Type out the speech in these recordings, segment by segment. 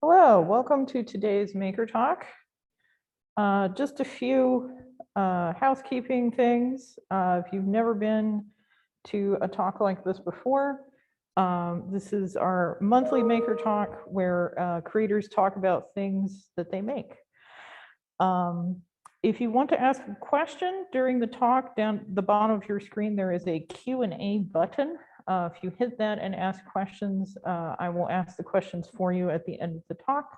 Hello, welcome to today's Maker Talk. Just a few housekeeping things. If you've never been to a talk like this before, this is our monthly Maker Talk where creators talk about things that they make. If you want to ask a question during the talk, down the bottom of your screen, there is a Q&A button. If you hit that and ask questions, I will ask the questions for you at the end of the talk.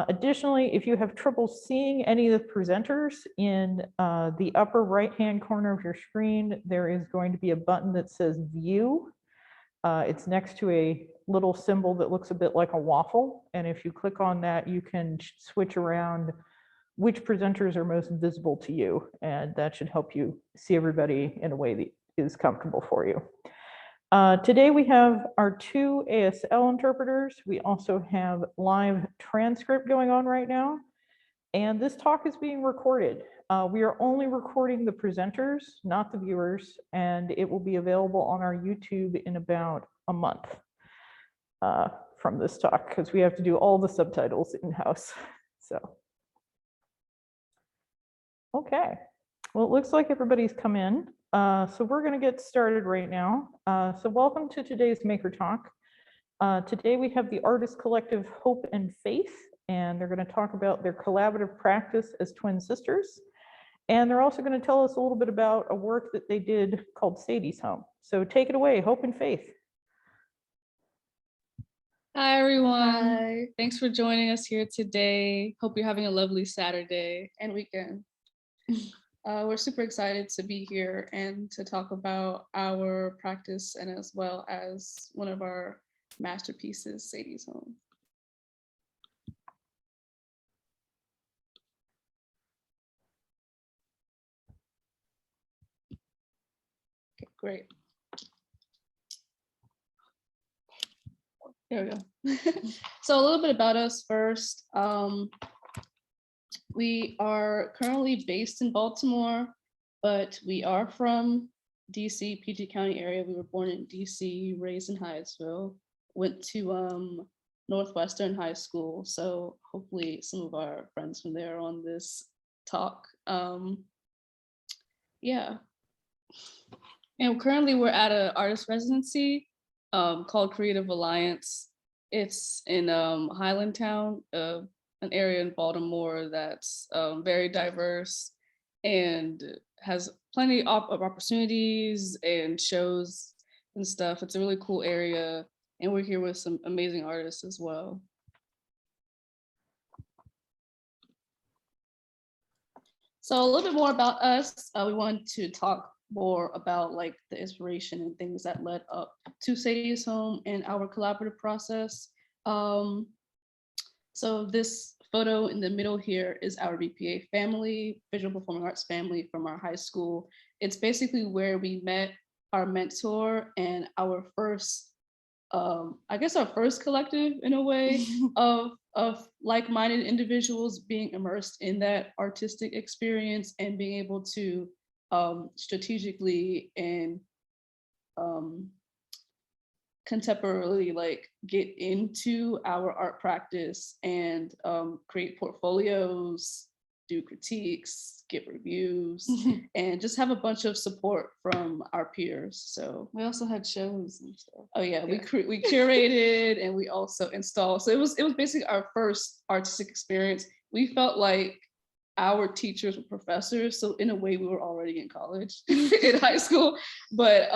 Additionally, if you have trouble seeing any of the presenters, in the upper right-hand corner of your screen, there is going to be a button that says View. It's next to a little symbol that looks a bit like a waffle. And if you click on that, you can switch around which presenters are most visible to you. And that should help you see everybody in a way that is comfortable for you. Today we have our two ASL interpreters. We also have live transcript going on right now. And this talk is being recorded. We are only recording the presenters, not the viewers, and it will be available on our YouTube in about a month from this talk, because we have to do all the subtitles in-house. So, okay. Well, it looks like everybody's come in. So we're going to get started right now. So welcome to today's Maker Talk. Today we have the artist collective Hope and Faith, and they're going to talk about their collaborative practice as twin sisters. And they're also going to tell us a little bit about a work that they did called Sadie's Home. So take it away, Hope and Faith. Hi, everyone. Hi. Thanks for joining us here today. Hope you're having a lovely Saturday And weekend. We're super excited to be here and to talk about our practice and as well as one of our masterpieces, Sadie's Home. Okay, great. There we go. So a little bit about us first. We are currently based in Baltimore, but we are from DC, PG County area. We were born in DC, raised in Hyattsville, went to Northwestern High School. So hopefully some of our friends from there are on this talk. Yeah. And currently we're at an artist residency called Creative Alliance. It's in Highlandtown, an area in Baltimore that's very diverse and has plenty of opportunities and shows and stuff. It's a really cool area, and we're here with some amazing artists as well. So a little bit more about us. We wanted to talk more about like the inspiration and things that led up to Sadie's Home and our collaborative process. So this photo in the middle here is our VPA family, Visual Performing Arts family from our high school. It's basically where we met our mentor and our first, I guess our first collective in a way of like-minded individuals being immersed in that artistic experience and being able to strategically and contemporarily like get into our art practice and create portfolios, do critiques, get reviews, and just have a bunch of support from our peers. So We also had shows and stuff. oh yeah, we curated and we also installed. So it was basically our first artistic experience. We felt like our teachers were professors, so in a way we were already in college in high school, but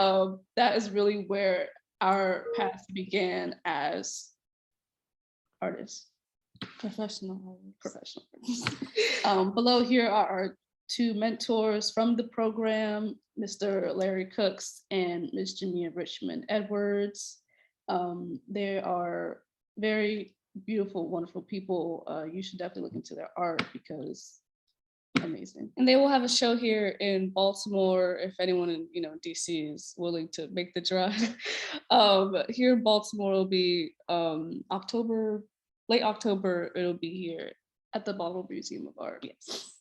that is really where our path began as artists. Professional. Below here are our two mentors from the program, Mr. Larry Cooks and Ms. Jamia Richmond Edwards. They are very beautiful, wonderful people. You should definitely look into their art because amazing. And they will have a show here in Baltimore if anyone in DC is willing to make the drive. Here in Baltimore will be late October. It'll be here At the Baltimore Museum of Art. Yes.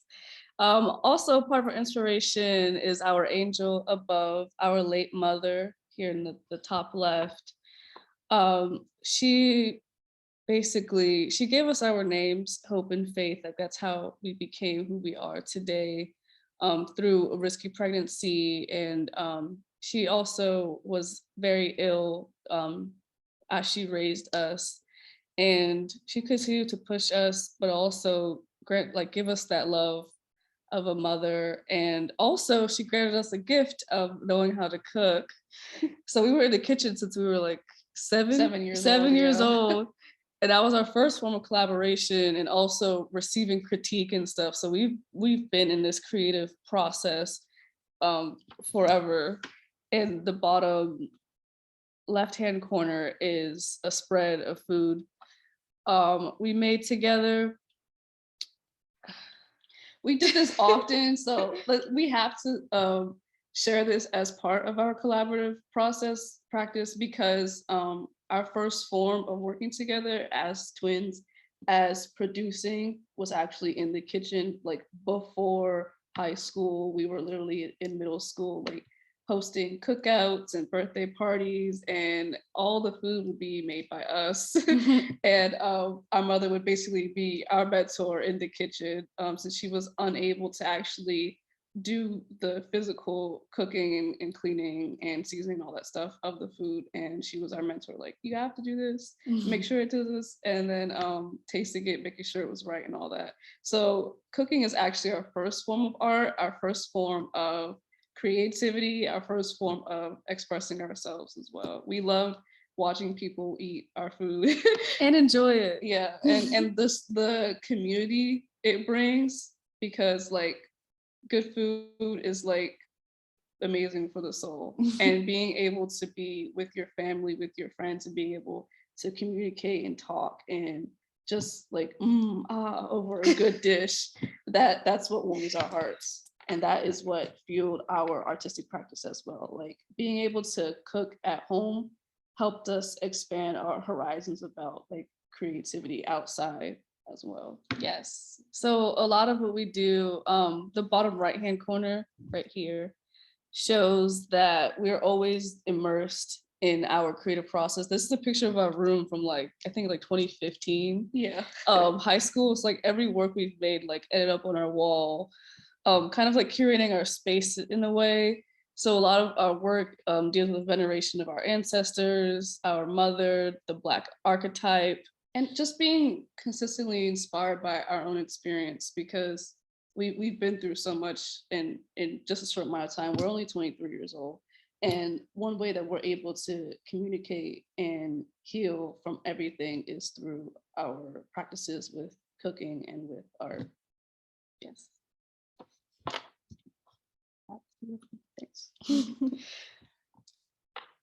Also, part of our inspiration is our angel above, our late mother here in the top left. She basically she gave us our names, Hope and Faith. Like that's how we became who we are today, through a risky pregnancy. And she also was very ill as she raised us. And she continued to push us, but also give us that love of a mother. And also she granted us a gift of knowing how to cook. So we were in the kitchen since we were like 7 years old. And that was our first form of collaboration, and also receiving critique and stuff. So we've been in this creative process forever. And the bottom left-hand corner is a spread of food we made together. We did this often, so we have to share this as part of our collaborative practice, because our first form of working together as twins, as producing, was actually in the kitchen. Like before high school, we were literally in middle school, like hosting cookouts and birthday parties, and all the food would be made by us. And our mother would basically be our mentor in the kitchen, since she was unable to actually do the physical cooking and cleaning and seasoning all that stuff of the food. And she was our mentor, like, you have to do this, make sure it does this, and then tasting it, making sure it was right and all that. So cooking is actually our first form of art, our first form of creativity, our first form of expressing ourselves as well. We loved watching people eat our food and enjoy it. Yeah, and the community it brings, because like good food is like amazing for the soul. And being able to be with your family, with your friends, and being able to communicate and talk and just like over a good dish, that's what warms our hearts. And that is what fueled our artistic practice as well. Like being able to cook at home helped us expand our horizons about like creativity outside as well. Yes. So a lot of what we do, the bottom right-hand corner right here shows that we're always immersed in our creative process. This is a picture of our room from like, I think like 2015. Yeah. High school. It's like every work we've made like ended up on our wall, kind of like curating our space in a way. So a lot of our work deals with the veneration of our ancestors, our mother, the Black archetype, and just being consistently inspired by our own experience, because we've been through so much in just a short amount of time. We're only 23 years old. And one way that we're able to communicate and heal from everything is through our practices with cooking and with art. Yes. Thanks.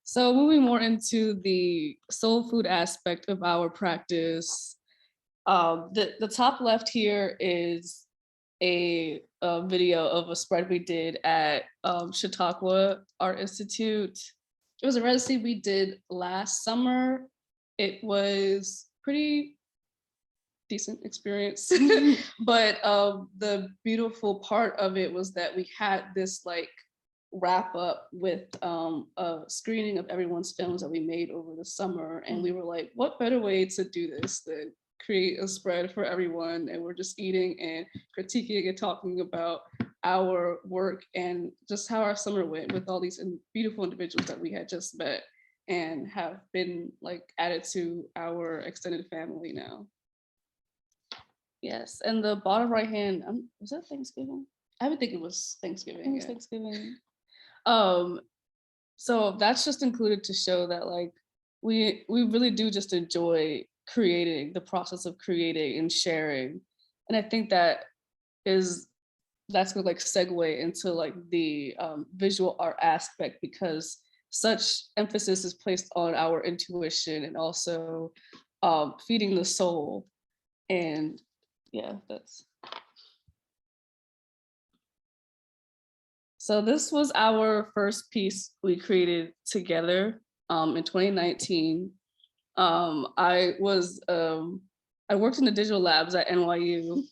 So moving more into the soul food aspect of our practice, the top left here is a video of a spread we did at Chautauqua Art Institute. It was a residency we did last summer. It was pretty decent experience. But the beautiful part of it was that we had this like wrap up with a screening of everyone's films that we made over the summer. And we were like, what better way to do this than create a spread for everyone, and we're just eating and critiquing and talking about our work and just how our summer went with all these beautiful individuals that we had just met and have been like added to our extended family now. Yes, and the bottom right hand, was that Thanksgiving? I would think it was Thanksgiving. It was Thanksgiving. So that's just included to show that like we really do just enjoy creating, the process of creating and sharing. And I think that's gonna like segue into like the visual art aspect, because such emphasis is placed on our intuition and also feeding the soul. And yeah, so this was our first piece we created together in 2019. I worked in the digital labs at NYU,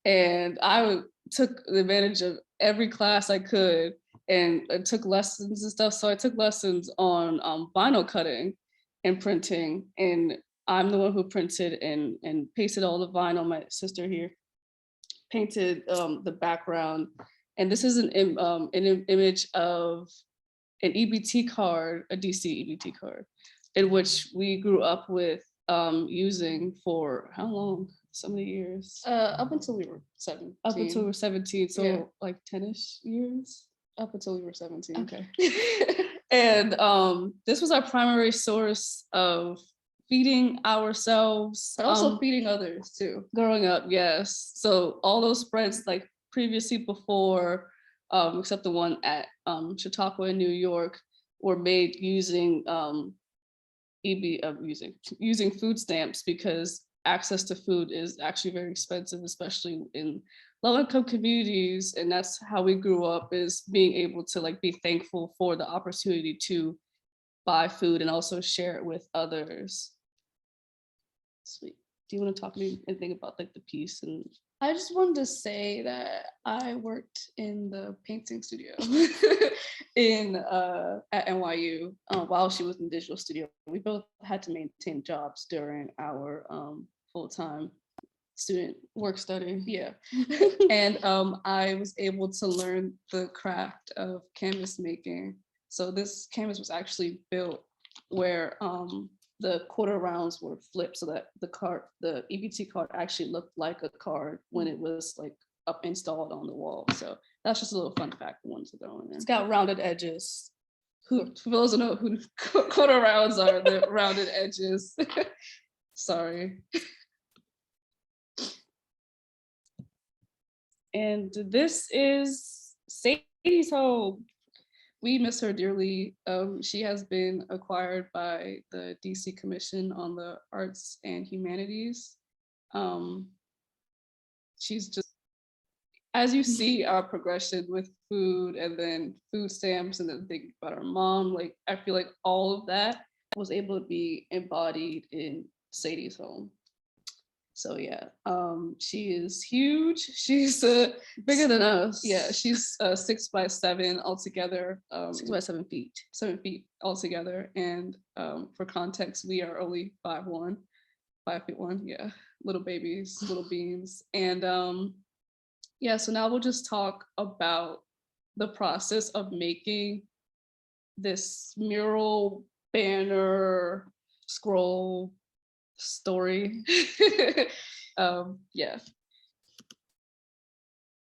and I took advantage of every class I could, and I took lessons and stuff. So I took lessons on vinyl cutting and printing, and I'm the one who printed and pasted all the vinyl. My sister here painted the background. And this is an image of an EBT card, a DC EBT card, in which we grew up with using for how long? So many years. Up until we were 17. Up until we were 17, so Yeah. like 10-ish years. Up until we were 17. Okay. And this was our primary source of feeding ourselves, But also feeding others too. growing up. Yes. So all those spreads like previously before, except the one at Chautauqua in New York, were made using using food stamps, because access to food is actually very expensive, especially in low-income communities. And that's how we grew up, is being able to like be thankful for the opportunity to buy food and also share it with others. Sweet. Do you want to talk to me anything about like the piece? And I just wanted to say that I worked in the painting studio in at NYU while she was in digital studio. We both had to maintain jobs during our full-time student work study. yeah. And I was able to learn the craft of canvas making. So this canvas was actually built where the quarter rounds were flipped so that the EBT card actually looked like a card when it was like up installed on the wall. So that's just a little fun fact I wanted to throw in there. It's got rounded edges. For those who know who quarter rounds are, the rounded edges. Sorry. And this is Sadie's home. We miss her dearly. She has been acquired by the DC Commission on the Arts and Humanities. She's just, as you see our progression with food and then food stamps and then thinking about our mom, like I feel like all of that was able to be embodied in Sadie's home. So yeah, she is huge. She's Bigger than us. yeah, she's 6 by 7 altogether. 6 by 7 feet. 7 feet altogether. And for context, we are only 5'1", 5'1", yeah, little babies, little beans. And yeah, so now we'll just talk about the process of making this mural, banner, scroll, story. Yeah.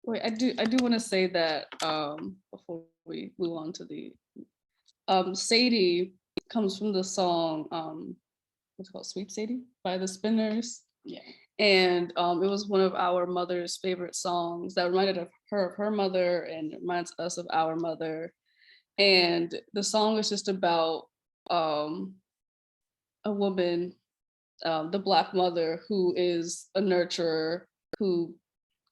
Wait, I do want to say that before we move on to the Sadie comes from the song what's it called, Sweet Sadie by the Spinners. Yeah. And it was one of our mother's favorite songs that reminded of her mother and reminds us of our mother. And the song is just about a woman, the Black mother, who is a nurturer, who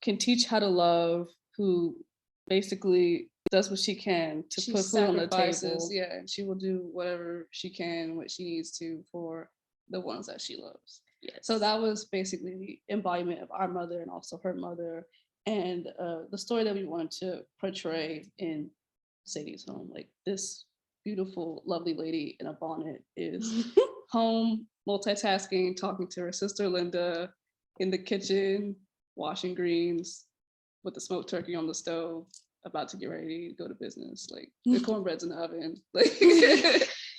can teach how to love, who basically does what she can to She put food on the sacrifices, table. yeah. And she will do whatever she can, what she needs to for the ones that she loves. Yes. So that was basically the embodiment of our mother and also her mother, and the story that we wanted to portray in Sadie's home. Like, this beautiful, lovely lady in a bonnet is home, multitasking, talking to her sister Linda, in the kitchen, washing greens, with the smoked turkey on the stove, about to get ready to go to business. Like, the cornbread's in the oven. Like,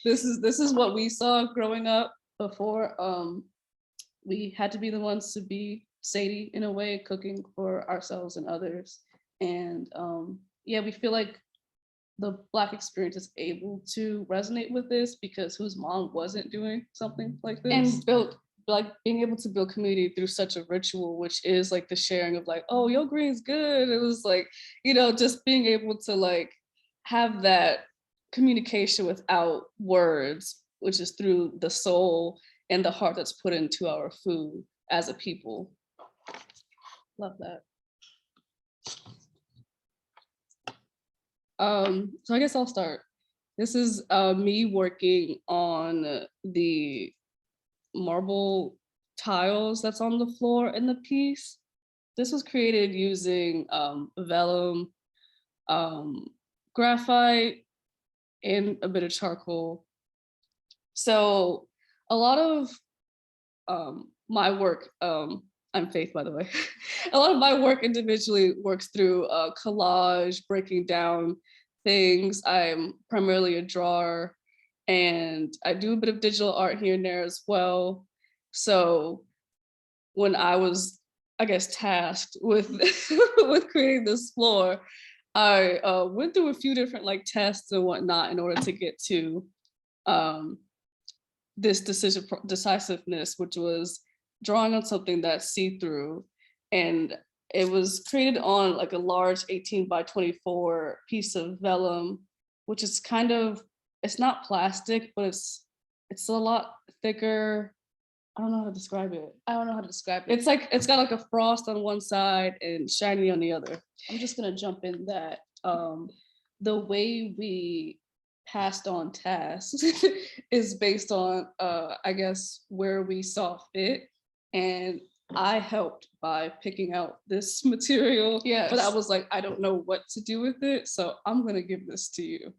this is what we saw growing up before we had to be the ones to be Sadie in a way, cooking for ourselves and others. And yeah, we feel like the Black experience is able to resonate with this because whose mom wasn't doing something like this? And built, like, being able to build community through such a ritual, which is like the sharing of like, oh, your green's good. It was like, you know, just being able to like have that communication without words, which is through the soul and the heart that's put into our food as a people. Love that. So I guess I'll start. This is me working on the marble tiles that's on the floor in the piece. This was created using vellum, graphite, and a bit of charcoal. So a lot of my work, I'm Faith, by the way. A lot of my work individually works through collage, breaking down things. I'm primarily a drawer, and I do a bit of digital art here and there as well. So when I was, I guess, tasked with with creating this floor, I went through a few different like tests and whatnot in order to get to um, this decisiveness, which was drawing on something that's see-through. And it was created on like a large 18 by 24 piece of vellum, which is kind of, it's not plastic, but it's a lot thicker. I don't know how to describe it. I don't know how to describe it. It's like, it's got like a frost on one side and shiny on the other. I'm just gonna jump in that the way we passed on tasks is based on I guess where we saw fit. And I helped by picking out this material. Yes. But I was like, I don't know what to do with it, so I'm gonna give this to you.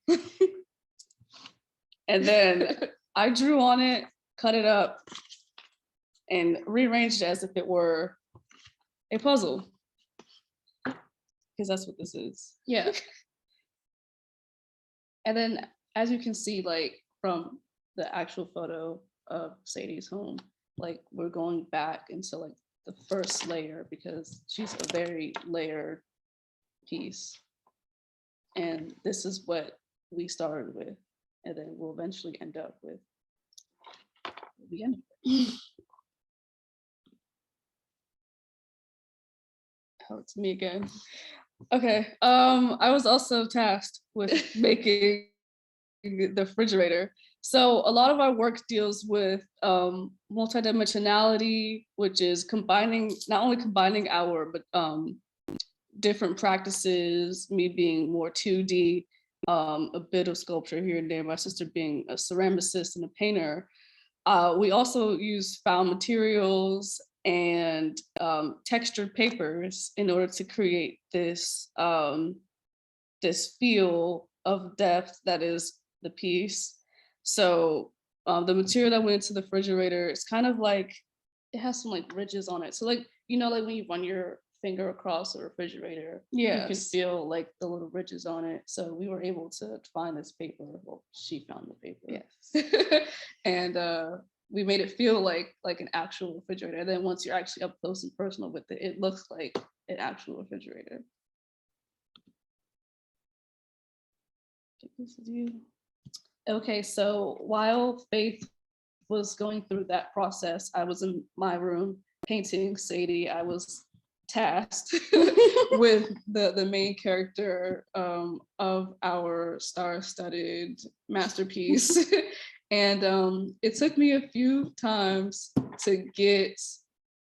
And then I drew on it, cut it up, and rearranged it as if it were a puzzle. Because that's what this is. Yeah. And then as you can see, like from the actual photo of Sadie's home, like we're going back into like the first layer because she's a very layered piece. And this is what we started with, and then we'll eventually end up with the end. Oh, it's me again. Okay. I was also tasked with making the refrigerator. So a lot of our work deals with multidimensionality, which is combining, not only combining our, but different practices, me being more 2D, a bit of sculpture here and there, my sister being a ceramicist and a painter. We also use found materials and textured papers in order to create this this feel of depth that is the piece. So the material that went into the refrigerator, it's kind of like, it has some like ridges on it. So like, you know, like when you run your finger across a refrigerator, you can Yes. feel like the little ridges on it. So we were able to find this paper. Well, she found the paper. Yes. And we made it feel like an actual refrigerator. And then once you're actually up close and personal with it, it looks like an actual refrigerator. This is you. Okay, so while Faith was going through that process, I was in my room painting Sadie. I was tasked with the main character of our star-studded masterpiece. And it took me a few times to get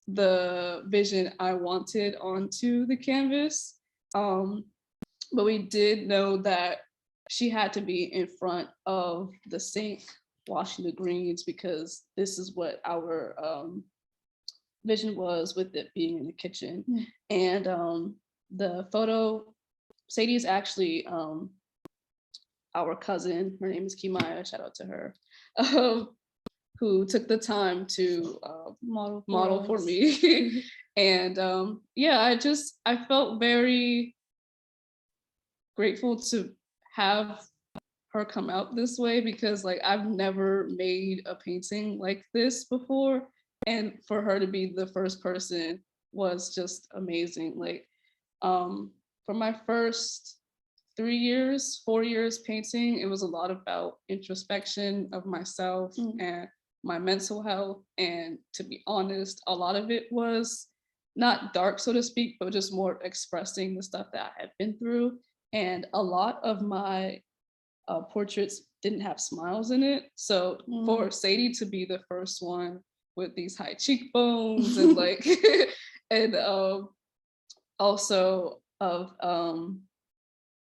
the vision I wanted onto the canvas. But we did know that she had to be in front of the sink washing the greens, because this is what our vision was, with it being in the kitchen. And the photo, Sadie is actually our cousin. Her name is Kimaya, shout out to her, who took the time to model for me. And yeah, I felt very grateful to have her come out this way, because like I've never made a painting like this before, and for her to be the first person was just amazing. Like for my first 4 years painting, it was a lot about introspection of myself and my mental health. And to be honest, a lot of it was not dark, so to speak, but just more expressing the stuff that I had been through. And a lot of my portraits didn't have smiles in it. So for Sadie to be the first one with these high cheekbones and like, and also of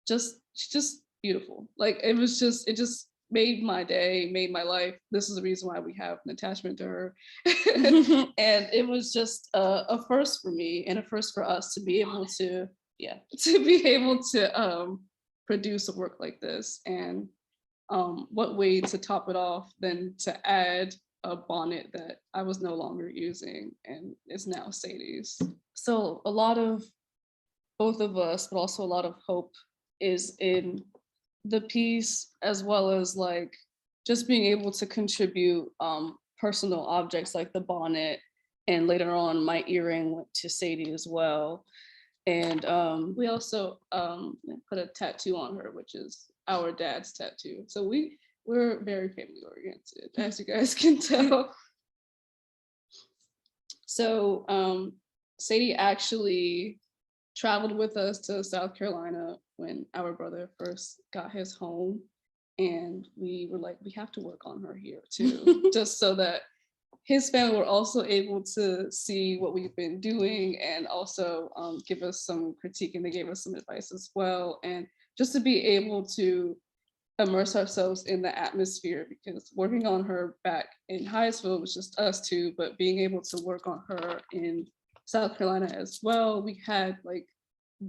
she's just beautiful. Like it just made my day, made my life. This is the reason why we have an attachment to her. And it was just a first for me, and a first for us to be able to, produce a work like this. And what way to top it off than to add a bonnet that I was no longer using, and it's now Sadie's. So a lot of both of us, but also a lot of hope is in the piece, as well as like just being able to contribute personal objects like the bonnet, and later on my earring went to Sadie as well. And we also put a tattoo on her, which is our dad's tattoo. So we're very family oriented, as you guys can tell. So Sadie actually traveled with us to South Carolina when our brother first got his home. And we were like, we have to work on her here too, just so that his family were also able to see what we've been doing, and also give us some critique, and they gave us some advice as well. And just to be able to immerse ourselves in the atmosphere, because working on her back in high school was just us two, but being able to work on her in South Carolina as well, we had like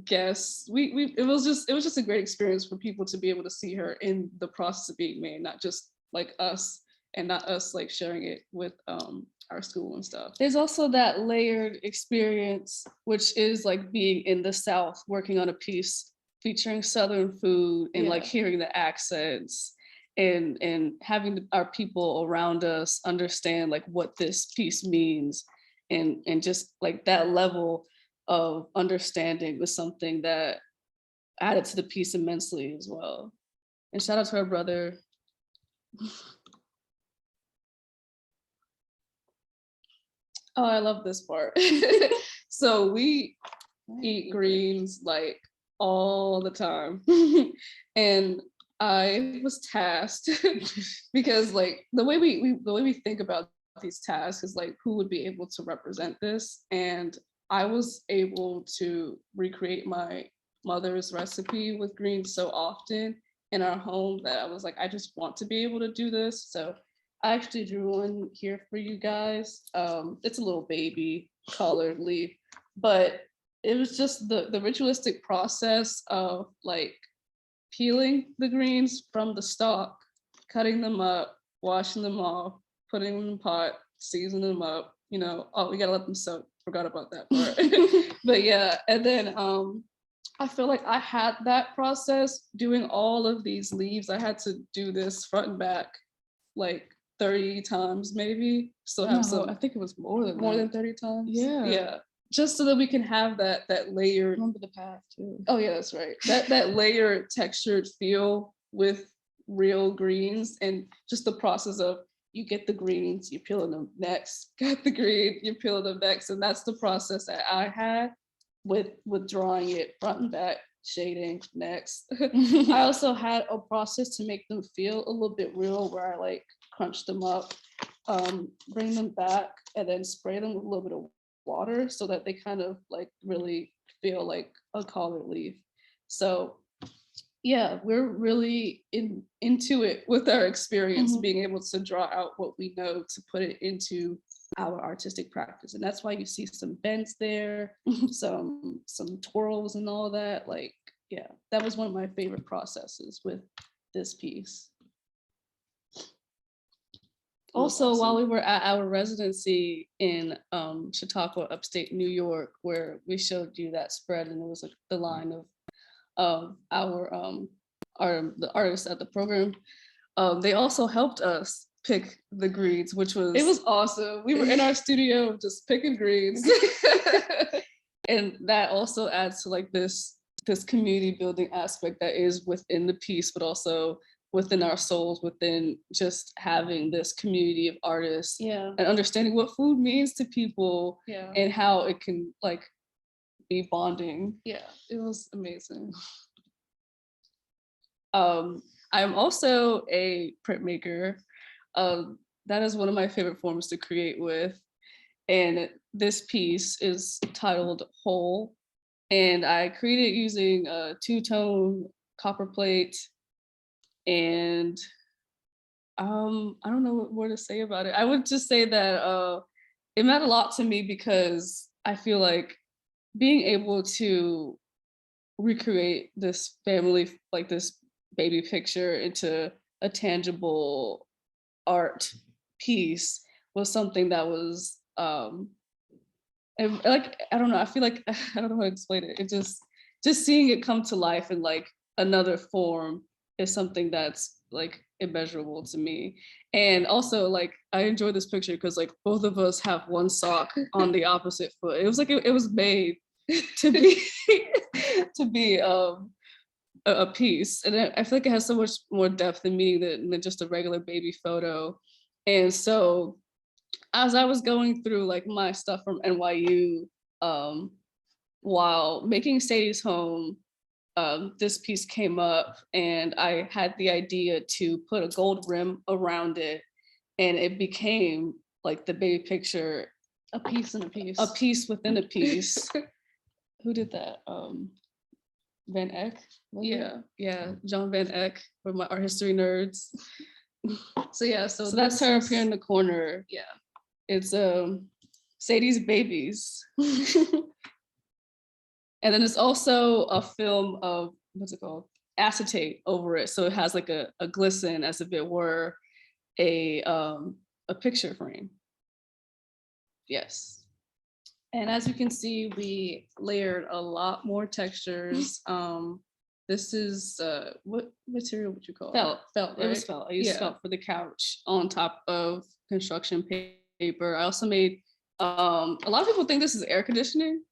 guests. It was just a great experience for people to be able to see her in the process of being made, not just like us, and not us like sharing it with our school and stuff. There's also that layered experience, which is like being in the South, working on a piece featuring Southern food, and like hearing the accents, and having our people around us understand like what this piece means, and just like that level of understanding was something that added to the piece immensely as well. And shout out to our brother. Oh, I love this part. So we eat greens like all the time. And I was tasked because like the way we think about these tasks is like who would be able to represent this. And I was able to recreate my mother's recipe with greens so often in our home that I was like, I just want to be able to do this. So I actually drew one here for you guys. It's a little baby colored leaf, but it was just the ritualistic process of like peeling the greens from the stalk, cutting them up, washing them off, putting them in the pot, seasoning them up, oh, we gotta let them soak. Forgot about that part. But yeah, and then I feel like I had that process doing all of these leaves. I had to do this front and back like 30 times maybe. Still have some. I think it was more than 30 times. Yeah. Just so that we can have that layered. Remember the path too. Oh yeah, that's right. That layered textured feel with real greens, and just the process of you get the greens, you're peeling them next, got the green, you're peeling them next. And that's the process that I had with drawing it front and back, shading next. I also had a process to make them feel a little bit real, where I like crunch them up, bring them back, and then spray them with a little bit of water so that they kind of like really feel like a collared leaf. So yeah, we're really into it with our experience, being able to draw out what we know to put it into our artistic practice. And that's why you see some bends there, some twirls and all that. Like, yeah, that was one of my favorite processes with this piece. Also, while we were at our residency in Chautauqua, upstate New York, where we showed you that spread, and it was like the line of the artists at the program, they also helped us pick the greens, it was awesome. We were in our studio just picking greens. And that also adds to like this community building aspect that is within the piece, but also within our souls, within just having this community of artists, and understanding what food means to people, and how it can like be bonding. Yeah, it was amazing. I'm also a printmaker. That is one of my favorite forms to create with. And this piece is titled Whole. And I created it using a two-tone copper plate. And I don't know what more to say about it. I would just say that it meant a lot to me, because I feel like being able to recreate this family, like this baby picture, into a tangible art piece was something that was and like, I don't know, I feel like I don't know how to explain it. It just seeing it come to life in like another form is something that's like immeasurable to me. And also like I enjoy this picture because like both of us have one sock on the opposite foot. It was like it was made to be to be a piece. And I feel like it has so much more depth and meaning than just a regular baby photo. And so as I was going through like my stuff from NYU, while making Sadie's home, this piece came up and I had the idea to put a gold rim around it, and it became like the baby picture, A piece and a piece. a piece within a piece. Who did that? Van Eck? Was it? Yeah, John Van Eck for my art history nerds. So yeah, So that's her up here in the corner. Yeah. It's Sadie's babies. And then it's also a film of, what's it called? Acetate over it. So it has like a glisten as if it were a picture frame. Yes. And as you can see, we layered a lot more textures. This is what material would you call it? Felt. Felt. It was Right? felt. I used Yeah. felt for the couch on top of construction paper. I also made a lot of people think this is air conditioning,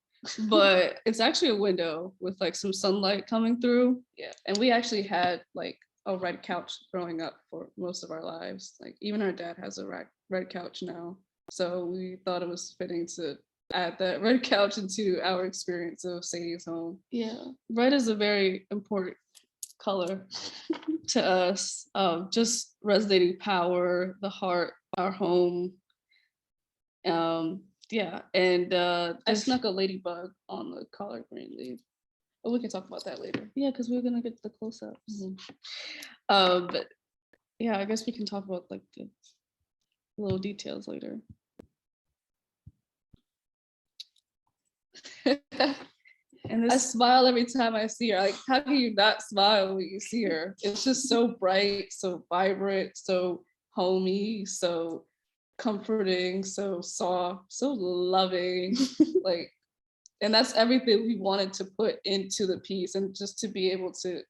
but it's actually a window with like some sunlight coming through. Yeah. And we actually had like a red couch growing up for most of our lives. Like even our dad has a red couch now. So we thought it was fitting to add that red couch into our experience of Sadie's home. Yeah. Red is a very important color to us. Just resonating power, the heart, our home. Yeah, and I snuck a ladybug on the collard green leaf. But we can talk about that later. Yeah, because we're gonna get the close-ups. But yeah, I guess we can talk about like the little details later. And I smile every time I see her. Like, how can you not smile when you see her? It's just so bright, so vibrant, so homey, so comforting, so soft, so loving. Like, and that's everything we wanted to put into the piece. And just to be able to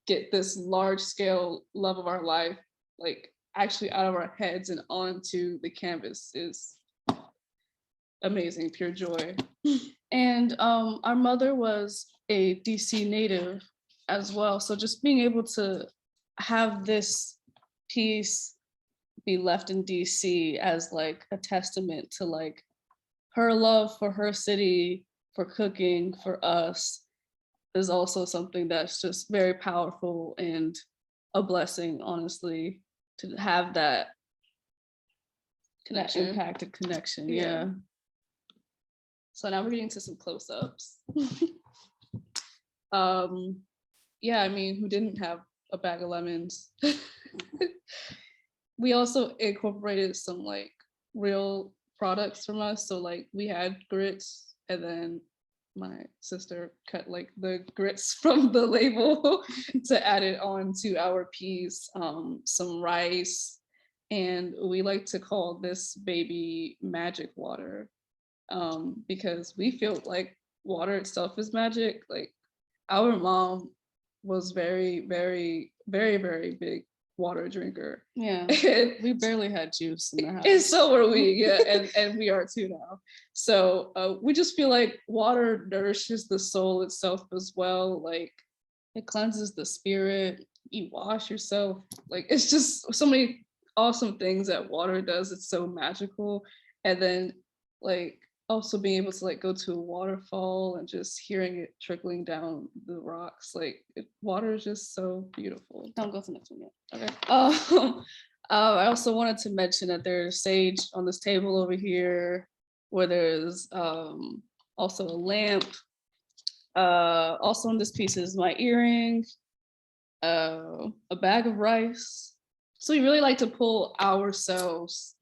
get this large scale love of our life, like actually out of our heads and onto the canvas is amazing, pure joy. And our mother was a DC native as well. So just being able to have this piece be left in DC as like a testament to like her love for her city, for cooking, for us, is also something that's just very powerful and a blessing, honestly, to have that Connection. impacted connection. Yeah. Yeah. So now we're getting to some close-ups. Yeah, I mean, who didn't have a bag of lemons? We also incorporated some like real products from us. So like we had grits, and then my sister cut like the grits from the label to add it on to our piece, some rice, and we like to call this baby magic water. Because we feel like water itself is magic. Like our mom was very, very, very, very big water drinker. Yeah. And We barely had juice in the house. and so were we, yeah, and we are too now. So we just feel like water nourishes the soul itself as well. Like it cleanses the spirit. You wash yourself. Like it's just so many awesome things that water does. It's so magical. And then like also being able to like go to a waterfall and just hearing it trickling down the rocks. Like water is just so beautiful. Don't go to the next one yet. Okay. I also wanted to mention that there's sage on this table over here, where there's also a lamp. Also on this piece is my earring, a bag of rice. So we really like to pull ourselves,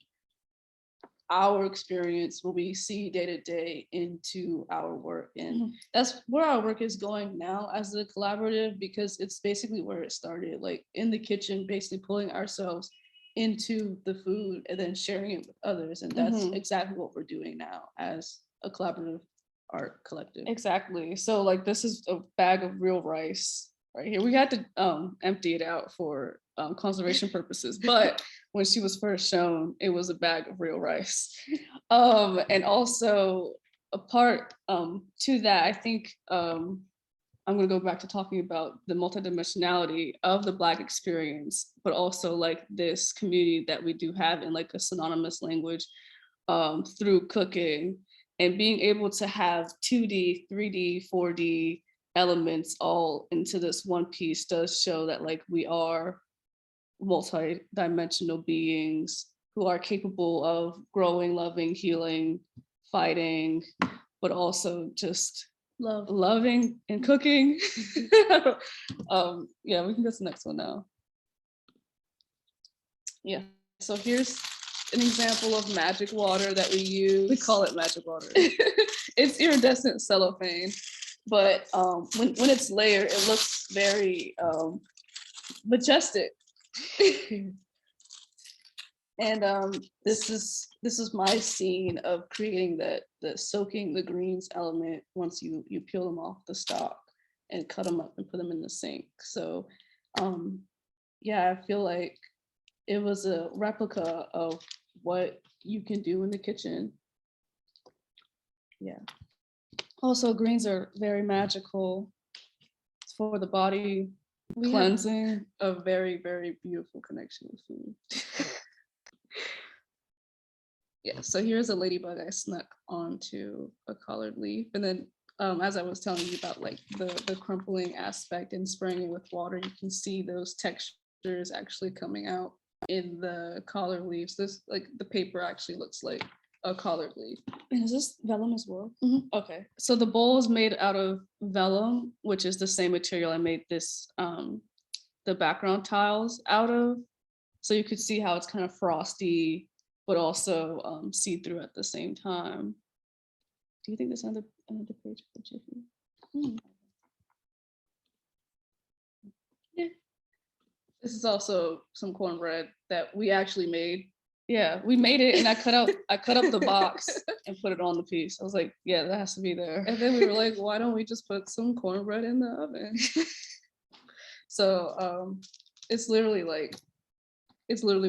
our experience, what we see day to day, into our work. And that's where our work is going now as a collaborative, because it's basically where it started, like in the kitchen, basically pulling ourselves into the food and then sharing it with others. And that's Mhm. exactly what we're doing now as a collaborative art collective. Exactly. So like this is a bag of real rice right here. We had to empty it out for conservation purposes, but when she was first shown, it was a bag of real rice. And also a part to that, I think I'm going to go back to talking about the multidimensionality of the Black experience, but also like this community that we do have in like a synonymous language through cooking, and being able to have 2D, 3D, 4D elements all into this one piece does show that like we are multi-dimensional beings who are capable of growing, loving, healing, fighting, but also just loving and cooking. Yeah, we can go to the next one now. Yeah, so here's an example of magic water that we use. We call it magic water. It's iridescent cellophane, but when it's layered, it looks very majestic. And this is my scene of creating the soaking the greens element once you peel them off the stalk and cut them up and put them in the sink. So yeah, I feel like it was a replica of what you can do in the kitchen. Yeah. Also, greens are very magical. It's for the body, cleansing, a very, very beautiful connection with food. Yeah, so here's a ladybug I snuck onto a collared leaf. And then as I was telling you about like the crumpling aspect and spraying it with water, you can see those textures actually coming out in the collard leaves. This like the paper actually looks like a collard leaf. And is this vellum as well? Okay, so the bowl is made out of vellum, which is the same material I made this the background tiles out of. So you could see how it's kind of frosty, but also see-through at the same time. Do you think there's another page for Jiffy? Yeah. This is also some cornbread that we actually made. Yeah, we made it, and I cut up the box and put it on the piece. I was like, yeah, that has to be there. And then we were like, why don't we just put some cornbread in the oven? So it's literally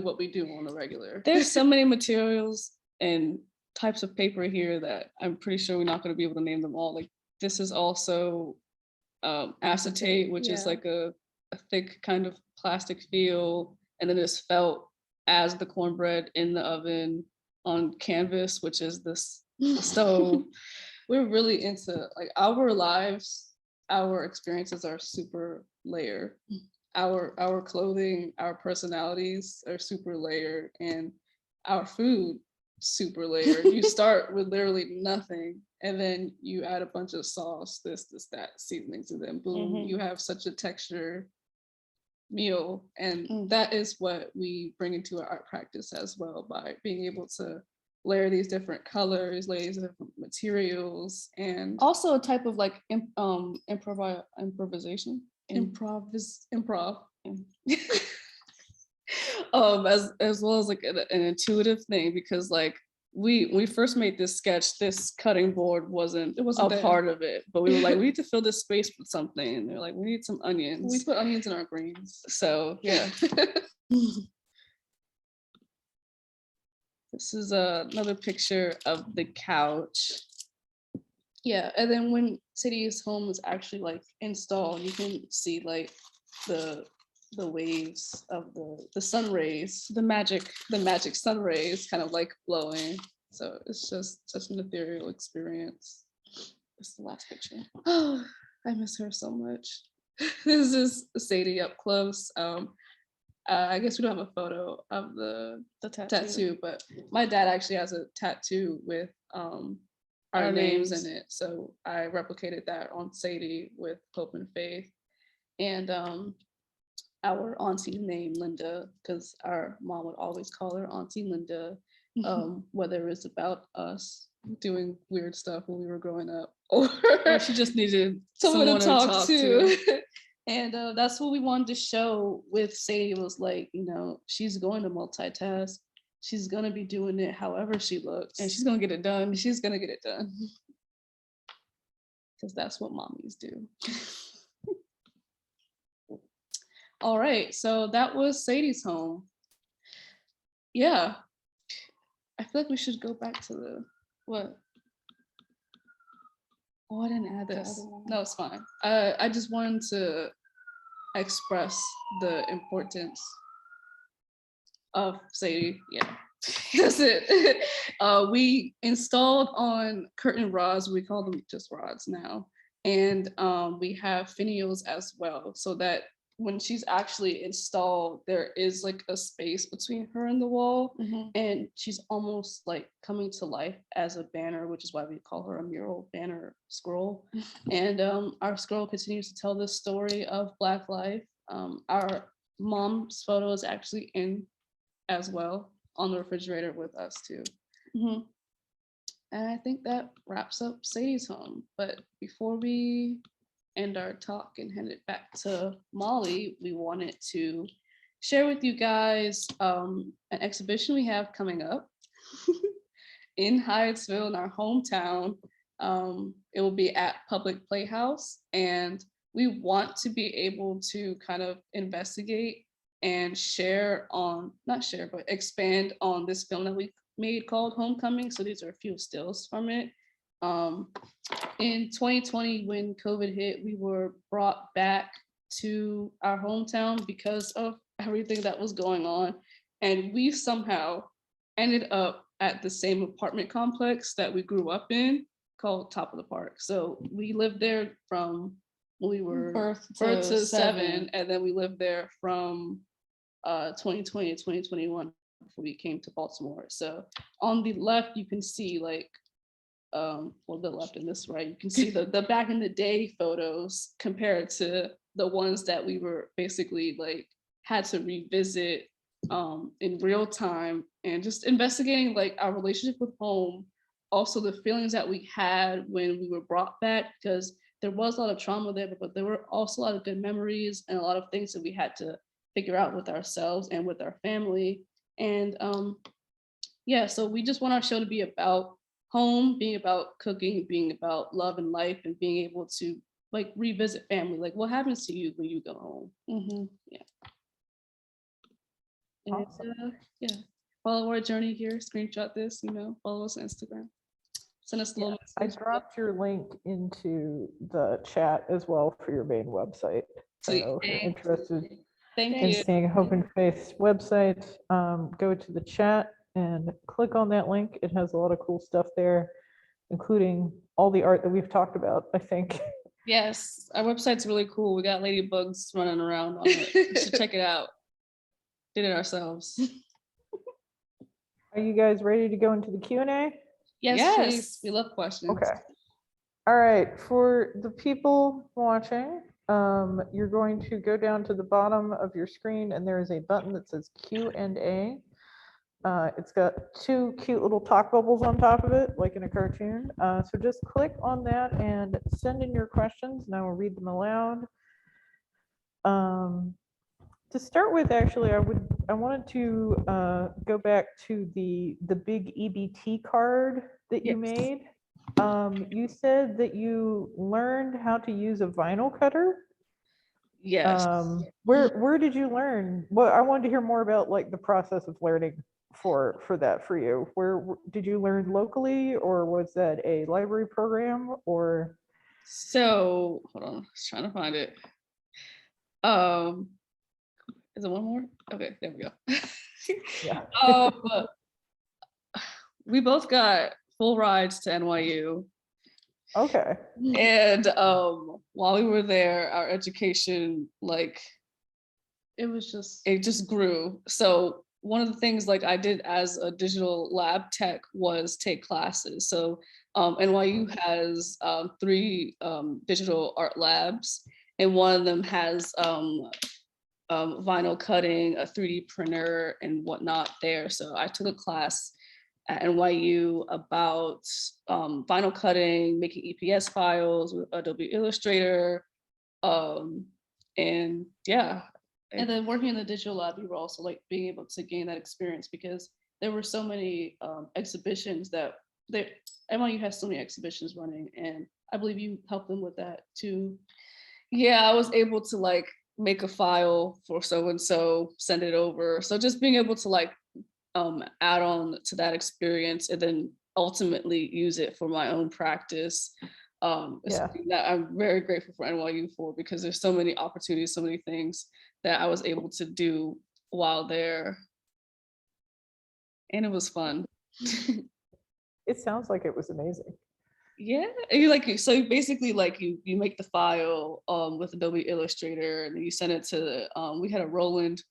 what we do on the regular. There's so many materials and types of paper here that I'm pretty sure we're not going to be able to name them all. Like this is also acetate, which is like a thick kind of plastic feel, and then it's felt as the cornbread in the oven on canvas, which is this stove. We're really into like our lives, our experiences are super layered. Our clothing, our personalities are super layered, and our food super layered. You start with literally nothing, and then you add a bunch of sauce, this, that, seasonings, and then boom, you have such a texture meal. And that is what we bring into our art practice as well, by being able to layer these different colors, layer these different materials, and also a type of like improvisation. improv. As well as like an intuitive thing, because like we first made this sketch, this cutting board wasn't a part of it, but we were like, we need to fill this space with something, and they're like, we need some onions. We put onions in our greens. So yeah. This is another picture of the couch. Yeah, and then when Sadie's home is actually like installed, you can see like the waves of the sun rays, the magic sun rays kind of like blowing. So it's just such an ethereal experience. This is the last picture. Oh, I miss her so much. This is Sadie up close. I guess we don't have a photo of the tattoo, but my dad actually has a tattoo with our names in it. So I replicated that on Sadie with Hope and Faith. And our auntie named Linda, because our mom would always call her Auntie Linda, whether it's about us doing weird stuff when we were growing up, or she just needed someone to talk to. And that's what we wanted to show with Sadie was like, you know, she's going to multitask. She's going to be doing it however she looks and she's going to get it done. She's going to get it done. Because that's what mommies do. All right, so that was Sadie's home. Yeah, I feel like we should go back to the, what? Oh, I didn't add this. No, it's fine. I just wanted to express the importance of Sadie. Yeah, that's it. We installed on curtain rods. We call them just rods now. And we have finials as well, so that when she's actually installed, there is like a space between her and the wall, and she's almost like coming to life as a banner, which is why we call her a mural banner scroll. And our scroll continues to tell the story of Black life. Our mom's photo is actually in as well on the refrigerator with us too. And I think that wraps up Sadie's home. But before we end our talk and hand it back to Molly, we wanted to share with you guys an exhibition we have coming up in Hyattsville, in our hometown. It will be at Public Playhouse, and we want to be able to kind of investigate and share on, not share, but expand on this film that we made called Homecoming. So these are a few stills from it. In 2020, when COVID hit, we were brought back to our hometown because of everything that was going on. And we somehow ended up at the same apartment complex that we grew up in called Top of the Park. So we lived there from when we were birth to 7, and then we lived there from 2020 to 2021 before we came to Baltimore. So on the left, you can see like, well, the left and this right, you can see the back in the day photos compared to the ones that we were basically like had to revisit in real time, and just investigating like our relationship with home, also the feelings that we had when we were brought back, because there was a lot of trauma there, but there were also a lot of good memories and a lot of things that we had to figure out with ourselves and with our family. And yeah, so we just want our show to be about home, being about cooking, being about love and life, and being able to like revisit family. Like, what happens to you when you go home? Yeah. And Awesome. yeah, follow our journey here. Screenshot this. You know, follow us on Instagram. Send us a little I message. dropped your link into the chat as well for your main website. Sweet. So if you're interested Thank in you. seeing Hope and Faith's website, go to the chat and click on that link. It has a lot of cool stuff there, including all the art that we've talked about, I think. Yes, our website's really cool. We got ladybugs running around on it. You should check it out. Did it ourselves. Are you guys ready to go into the Q&A? Yes, please. We love questions. Okay. All right, for the people watching, you're going to go down to the bottom of your screen and there is a button that says Q&A. It's got 2 cute little talk bubbles on top of it, like in a cartoon. So just click on that and send in your questions, and I will read them aloud. To start with, actually, I wanted to go back to the big EBT card that you made. You said that you learned how to use a vinyl cutter. Yes. Where did you learn? Well, I wanted to hear more about like the process of learning for that for you. Where did you learn locally, or was that a library program, or? So hold on, I was trying to find it. Is it one more? Okay, there we go. Yeah. We both got full rides to NYU. Okay. And while we were there, our education, like, it just grew. So one of the things like I did as a digital lab tech was take classes. So NYU has 3 digital art labs, and one of them has vinyl cutting, a 3D printer and whatnot there. So I took a class at NYU about vinyl cutting, making EPS files with Adobe Illustrator, And yeah. And then working in the digital lab, we were also like being able to gain that experience because there were so many exhibitions that NYU has so many exhibitions running, and I believe you helped them with that too. Yeah, I was able to like make a file for so and so, send it over. So just being able to like add on to that experience and then ultimately use it for my own practice. Is Yeah. something that I'm very grateful for NYU for, because there's so many opportunities, so many things that I was able to do while there. And it was fun. It sounds like it was amazing. Yeah, and you like so you basically like you make the file with Adobe Illustrator, and then you send it to we had a Roland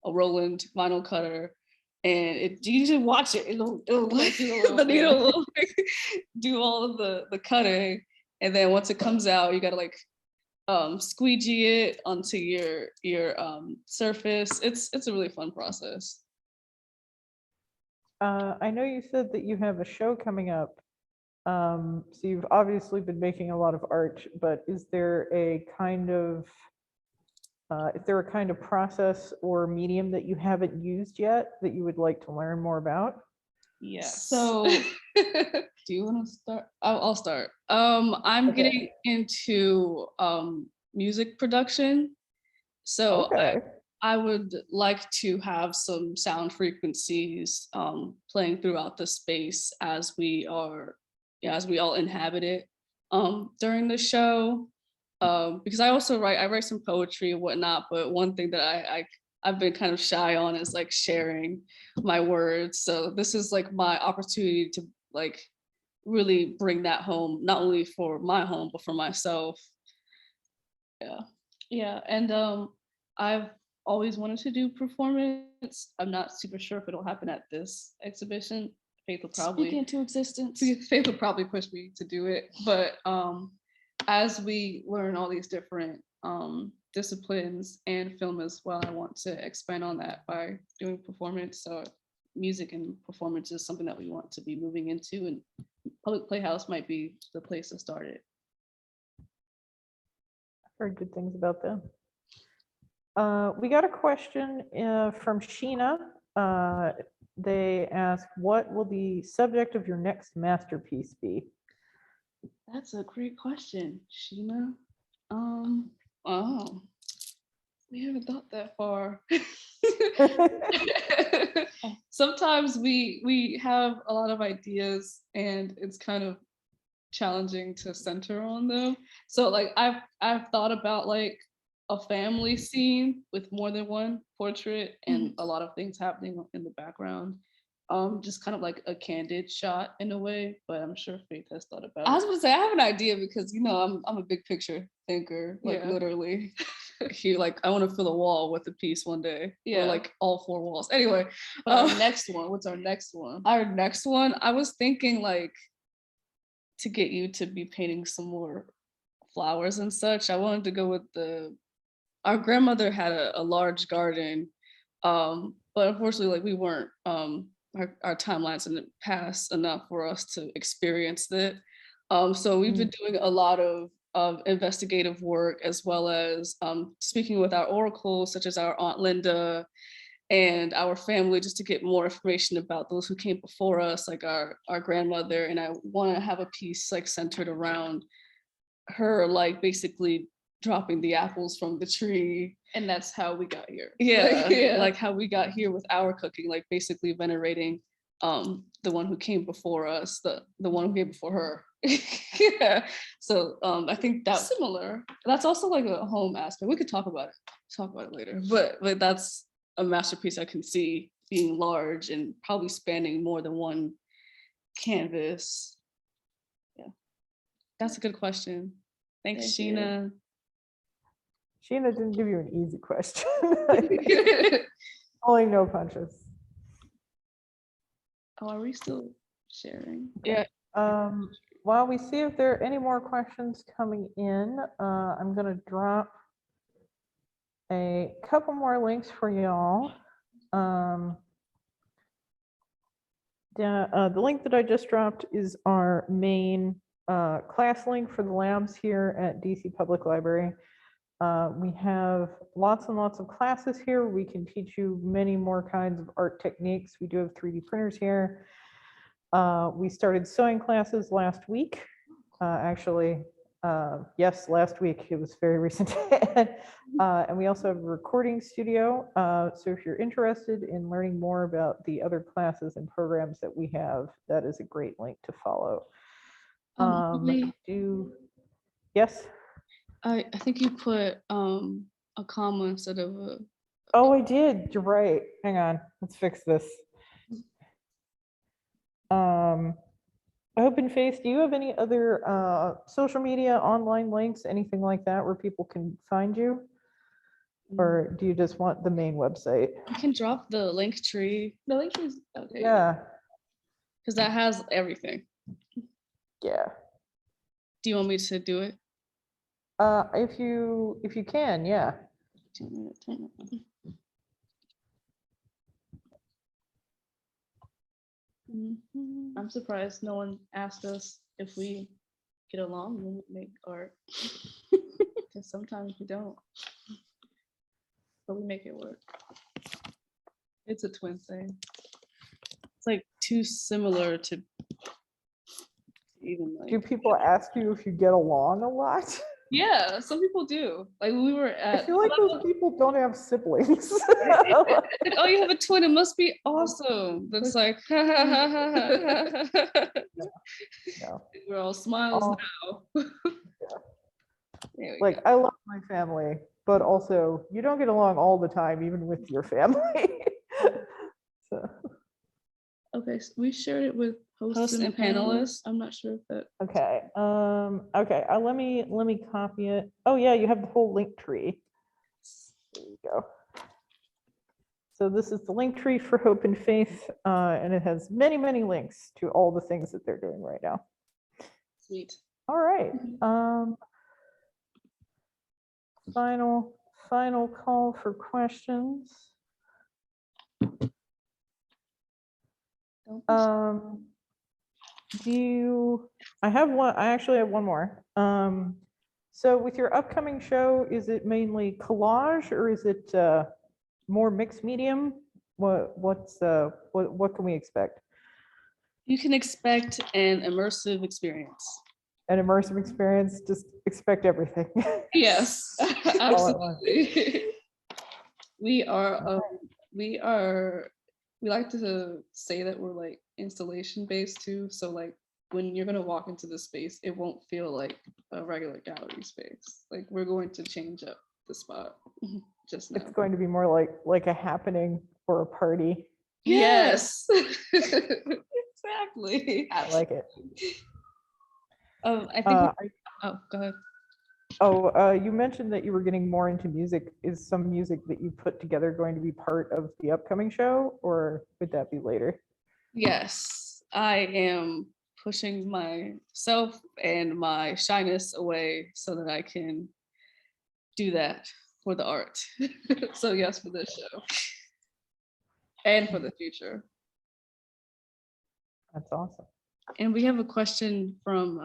vinyl cutter, and you just watch it. It'll like do the little the thing. needle will like, do all of the cutting, and then once it comes out, you gotta like squeegee it onto your surface. It's a really fun process. I know you said that you have a show coming up. So you've obviously been making a lot of art, but is there a kind of process or medium that you haven't used yet that you would like to learn more about? Yes. So do you want to start? I'll start. I'm Okay. getting into music production. So Okay. I would like to have some sound frequencies playing throughout the space as we are, yeah, as we all inhabit it during the show. Because I write some poetry and whatnot, but one thing that I've been kind of shy on is like sharing my words. So this is like my opportunity to like really bring that home, not only for my home, but for myself. Yeah. Yeah, and I've always wanted to do performance. I'm not super sure if it'll happen at this exhibition. Faith will Speak probably into existence. Faith will probably push me to do it. But as we learn all these different disciplines and film as well, I want to expand on that by doing performance. So music and performance is something that we want to be moving into, and Public Playhouse might be the place to start it. Heard good things about them. We got a question from Sheena. They ask, what will the subject of your next masterpiece be? That's a great question, Sheena. Oh, we haven't thought that far. Sometimes we have a lot of ideas, and it's kind of challenging to center on them. So like I've thought about like a family scene with more than one portrait and a lot of things happening in the background. Just kind of like a candid shot in a way, but I'm sure Faith has thought about I was it. gonna say I have an idea because I'm a big picture thinker, like Yeah. literally. Here, like I want to fill a wall with a piece one day, Yeah. or like all four walls. Anyway, But our next one, what's our next one? our next one, I was thinking like to get you to be painting some more flowers and such. I wanted to go with our grandmother had a large garden, but unfortunately, like we weren't our timelines didn't pass enough for us to experience it. So we've been doing a lot of investigative work, as well as speaking with our oracles, such as our Aunt Linda and our family, just to get more information about those who came before us, like our grandmother. And I want to have a piece like centered around her, like basically dropping the apples from the tree. And that's how we got here. Yeah, Yeah. like how we got here with our cooking, like basically venerating the one who came before us, the one who came before her. Yeah. So I think that's Similar. that's also like a home aspect. We could talk about it later. But that's a masterpiece I can see being large and probably spanning more than one canvas. Yeah. That's a good question. Thanks, Thank you. Sheena. Sheena didn't give you an easy question. Only no punches. Oh, are we still sharing? Yeah. While we see if there are any more questions coming in, I'm going to drop a couple more links for y'all. The link that I just dropped is our main class link for the labs here at DC Public Library. We have lots and lots of classes here. We can teach you many more kinds of art techniques. We do have 3D printers here. We started sewing classes last week. Actually, yes, last week. It was very recent. And we also have a recording studio. So if you're interested in learning more about the other classes and programs that we have, that is a great link to follow. Lee, Yes? I think you put a comma instead of a. Oh, I did. You're right. Hang on. Let's fix this. Open Face, do you have any other social media, online links, anything like that where people can find you? Or do you just want the main website? I can drop the link tree. The link tree is okay. Yeah, Because that has everything. yeah. Do you want me to do it? If you can, yeah. I'm surprised no one asked us if we get along when we make art. Because sometimes we don't. But we make it work. It's a twin thing. It's like too similar to even Do like. people ask you if you get along a lot? Yeah, some people do. Like we were I at. feel like those people don't have siblings. Like, oh, you have a twin. It must be awesome. That's like, No. we're all smiles Oh, now. There we like, go. I love my family, but also you don't get along all the time, even with your family. So, Okay, so we shared it with hosts and panelists. I'm not sure if that. okay, okay, let me copy it. Oh yeah, you have the whole link tree. There you go. So this is the link tree for Hope and Faith, and it has many, many links to all the things that they're doing right now. Sweet. All right. Final call for questions. I actually have one more. So with your upcoming show, is it mainly collage or is it more mixed medium? What can we expect? You can expect an immersive experience. An immersive experience, just expect everything. Yes, All at once. absolutely. We like to say that we're like installation based too. So like when you're gonna walk into the space, it won't feel like a regular gallery space. Like we're going to change up the spot just now. It's going to be more like a happening or a party. Yes. Exactly. I like it. I think. Oh, go ahead. You mentioned that you were getting more into music. Is some music that you put together going to be part of the upcoming show, or would that be later? Yes, I am pushing myself and my shyness away so that I can do that for the art. So yes, for this show and for the future. That's awesome. And we have a question from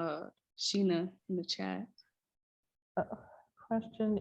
Sheena in the chat. Question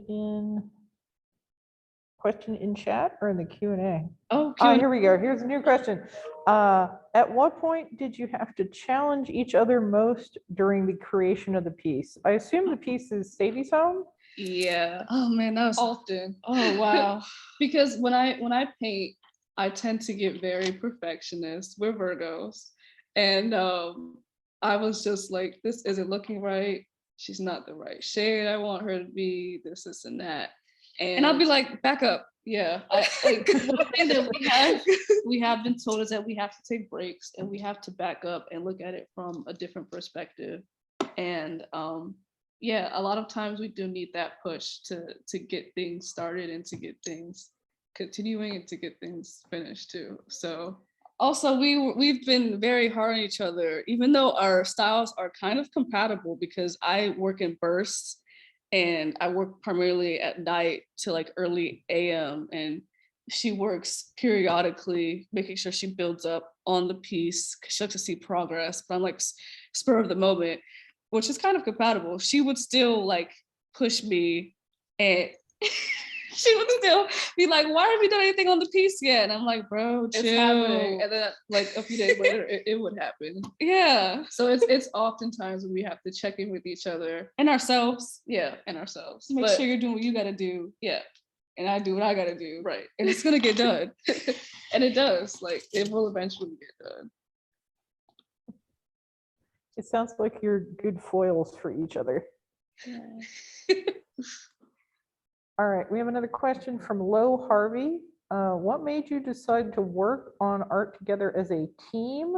in chat or in the Q&A? Oh, here we go. Here's a new question. At what point did you have to challenge each other most during the creation of the piece? I assume the piece is Sadie's home? Yeah. Oh man, that was Often. Oh wow. Because when I paint, I tend to get very perfectionist. We're Virgos. And I was just like, this isn't looking right. She's not the right shade I want her to be, this, and that. And I'll be like, back up. Yeah. Like one thing that we have been told is that we have to take breaks and we have to back up and look at it from a different perspective. And yeah, a lot of times we do need that push to get things started and to get things continuing and to get things finished too. So also we've been very hard on each other, even though our styles are kind of compatible because I work in bursts and I work primarily at night to like early AM, and she works periodically making sure she builds up on the piece because she likes to see progress. But I'm like spur of the moment, which is kind of compatible. She would still like push me And she would still be like, why haven't we done anything on the piece yet? And I'm like, bro, It's chill. happening. And then like a few days later, it would happen. Yeah. So it's oftentimes when we have to check in with each other. And ourselves. Yeah, and ourselves. Make But sure you're doing what you gotta do. yeah, And I do what I gotta do. right. And it's gonna get done. And it does. Like it will eventually get done. It sounds like you're good foils for each other. All right, we have another question from Lo Harvey. What made you decide to work on art together as a team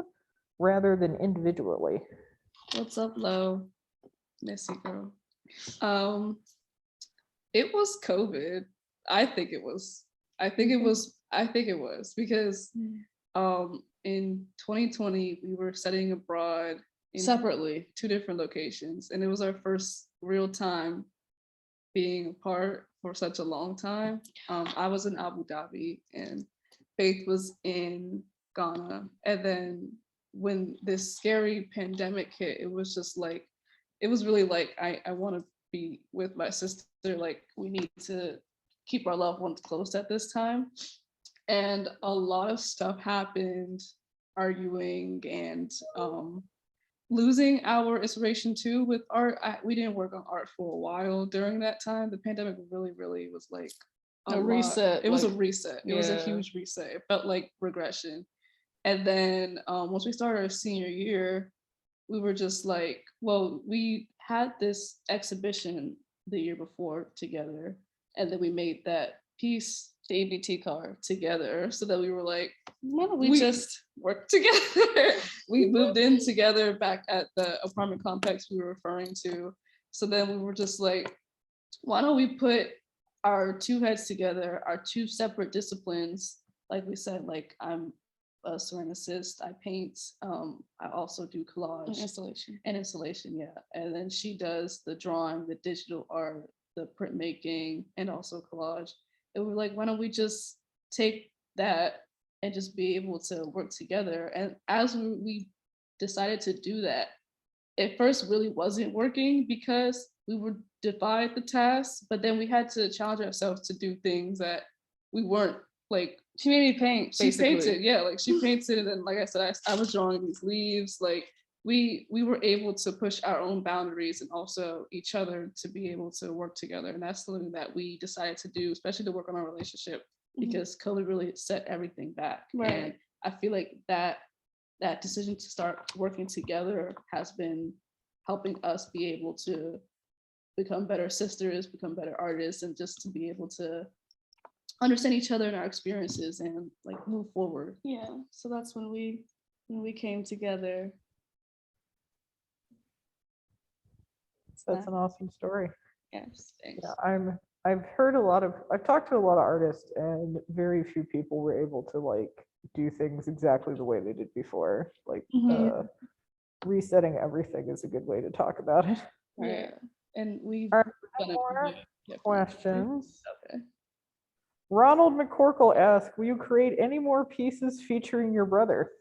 rather than individually? What's up, Lo? Missy girl. It was COVID. I think it was because in 2020 we were studying abroad in Separately. 2 different locations, and it was our first real time being apart for such a long time. I was in Abu Dhabi and Faith was in Ghana. And then when this scary pandemic hit, it was just like, it was really like, I want to be with my sister. Like, we need to keep our loved ones close at this time. And a lot of stuff happened, arguing and losing our inspiration too with art. We didn't work on art for a while during that time. The pandemic really was like A lot. reset, It was a like, reset. It was a yeah. huge reset. It felt like regression. And then once we started our senior year, we were just like, well, we had this exhibition the year before together, and then we made that piece, the EBT card, together. So that we were like, why don't we just work together? We moved in together back at the apartment complex we were referring to. So then we were just like, why don't we put our 2 heads together, our 2 separate disciplines? Like we said, like I'm a ceramicist, I paint, I also do collage and installation, yeah. And then she does the drawing, the digital art, the printmaking, and also collage. And we're like, why don't we just take that and just be able to work together? And as we decided to do that, at first really wasn't working because we were divide the tasks, but then we had to challenge ourselves to do things that we weren't like. She made me paint. She Basically. painted, yeah, like she painted, and then like I said, I was drawing these leaves. Like we were able to push our own boundaries and also each other to be able to work together. And that's something that we decided to do, especially to work on our relationship, because COVID really set everything back. Right. And I feel like that decision to start working together has been helping us be able to become better sisters, become better artists, and just to be able to understand each other and our experiences and like move forward. Yeah. So that's when we came together. That's an awesome story. Yes. Thanks. Yeah, I've talked to a lot of artists, and very few people were able to like do things exactly the way they did before. Like resetting everything is a good way to talk about it. Yeah. And we've All right, done it more different. questions. Okay. Ronald McCorkle asked, will you create any more pieces featuring your brother?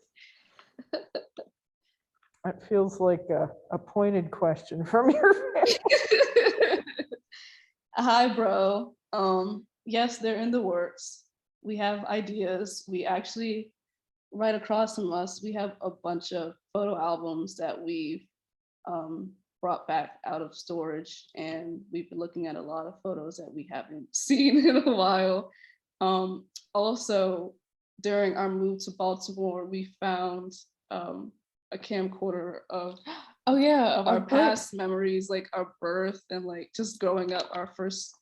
That feels like a pointed question from your family. Hi, bro. Yes, they're in the works. We have ideas. We actually, right across from us, we have a bunch of photo albums that we've brought back out of storage, and we've been looking at a lot of photos that we haven't seen in a while. Also, during our move to Baltimore, we found a camcorder of our past memories, like our birth and like just growing up, our first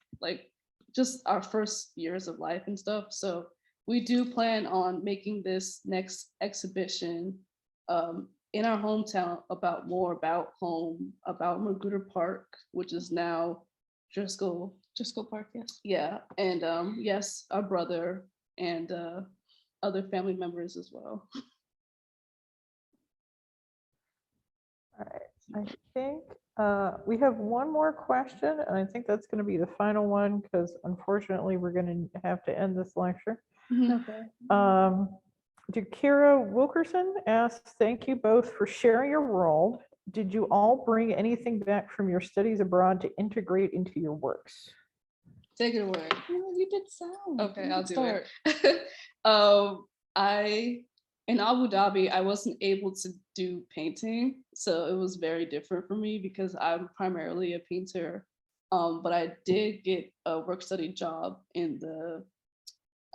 years of life and stuff. So we do plan on making this next exhibition in our hometown more about home, about Magruder Park, which is now Driscoll Park, yes. Yeah, and yes, our brother and other family members as well. All right, I think we have one more question, and I think that's going to be the final one because unfortunately we're going to have to end this lecture. Okay. Jakira Wilkerson asks, thank you both for sharing your role. Did you all bring anything back from your studies abroad to integrate into your works? Take it away. You did sound. Okay, You I'll can do start. it. In Abu Dhabi, I wasn't able to do painting, so it was very different for me because I'm primarily a painter. But I did get a work study job in the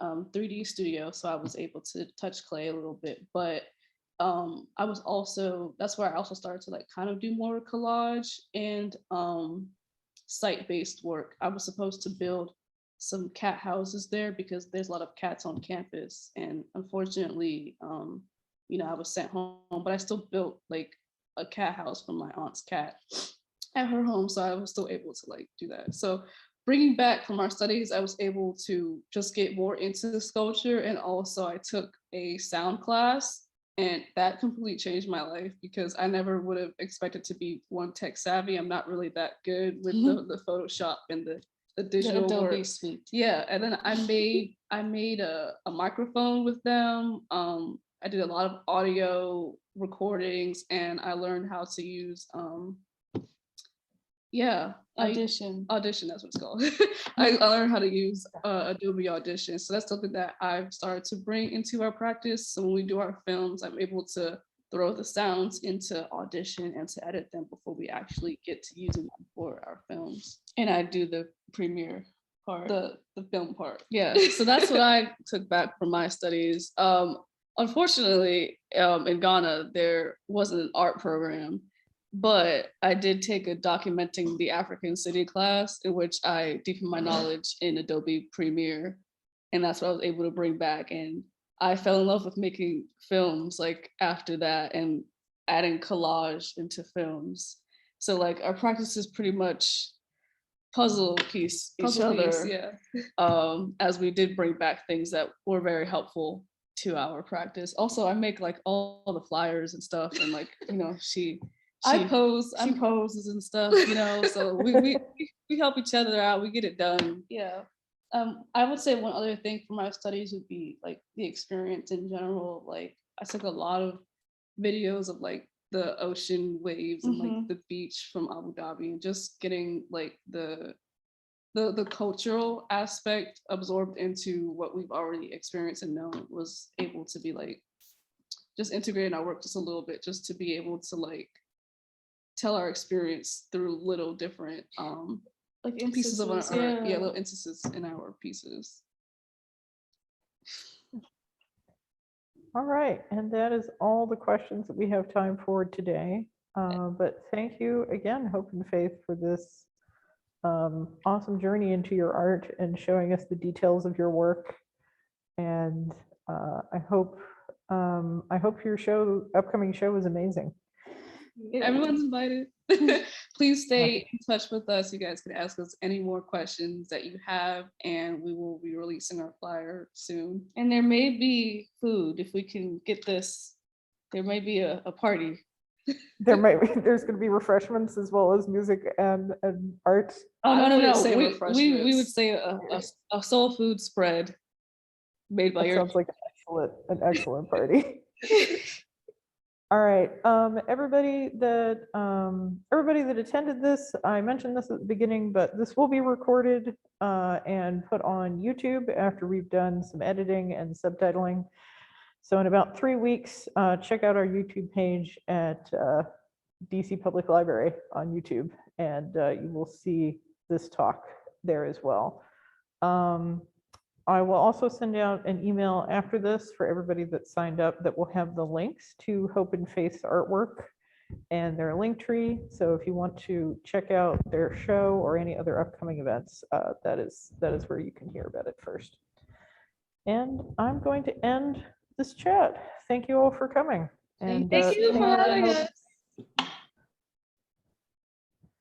3D studio, so I was able to touch clay a little bit. But I was also that's where I also started to like kind of do more collage and site-based work. I was supposed to build some cat houses there because there's a lot of cats on campus, and unfortunately, I was sent home, but I still built like a cat house for my aunt's cat at her home, so I was still able to like do that. So bringing back from our studies, I was able to just get more into the sculpture, and also I took a sound class, and that completely changed my life because I never would have expected to be one tech savvy. I'm not really that good with the Photoshop and the The digital Adobe work. suite. Yeah, and then I made a microphone with them. I did a lot of audio recordings, and I learned how to use Audition. Audition, that's what it's called. I learned how to use Adobe Audition. So that's something that I've started to bring into our practice. So when we do our films, I'm able to throw the sounds into Audition and to edit them before we actually get to using them for our films. And I do the premiere part. The film part. Yeah. So that's what I took back from my studies. Unfortunately, in Ghana, there wasn't an art program. But I did take a documenting the African city class in which I deepened my knowledge in Adobe Premiere. And that's what I was able to bring back. And I fell in love with making films like after that and adding collage into films. So like our practice is pretty much puzzle piece each other. Yeah. As we did bring back things that were very helpful to our practice. Also, I make like all the flyers and stuff, and like she poses and stuff, so we help each other out, we get it done. Yeah. I would say one other thing for my studies would be like the experience in general. Like I took a lot of videos of like the ocean waves and like the beach from Abu Dhabi, and just getting like the cultural aspect absorbed into what we've already experienced and known was able to be like just integrating our work just a little bit, just to be able to like tell our experience through little different like pieces of our art. Yeah, little instances in our pieces. All right, and that is all the questions that we have time for today. But thank you again, Hope and Faith, for this awesome journey into your art and showing us the details of your work. And I hope your upcoming show is amazing. Everyone's invited. Please stay in touch with us. You guys can ask us any more questions that you have, and we will be releasing our flyer soon. And there may be food if we can get this. There may be a party. There's going to be refreshments as well as music and art. Oh no! We would refreshments. say a soul food spread made by That your. sounds like an excellent party. All right, everybody that attended this, I mentioned this at the beginning, but this will be recorded and put on YouTube after we've done some editing and subtitling. So in about 3 weeks, check out our YouTube page at DC Public Library on YouTube, and you will see this talk there as well. I will also send out an email after this for everybody that signed up that will have the links to Hope and Faith's artwork and their link tree. So if you want to check out their show or any other upcoming events, that is where you can hear about it first. And I'm going to end this chat. Thank you all for coming. And Thank you for having us.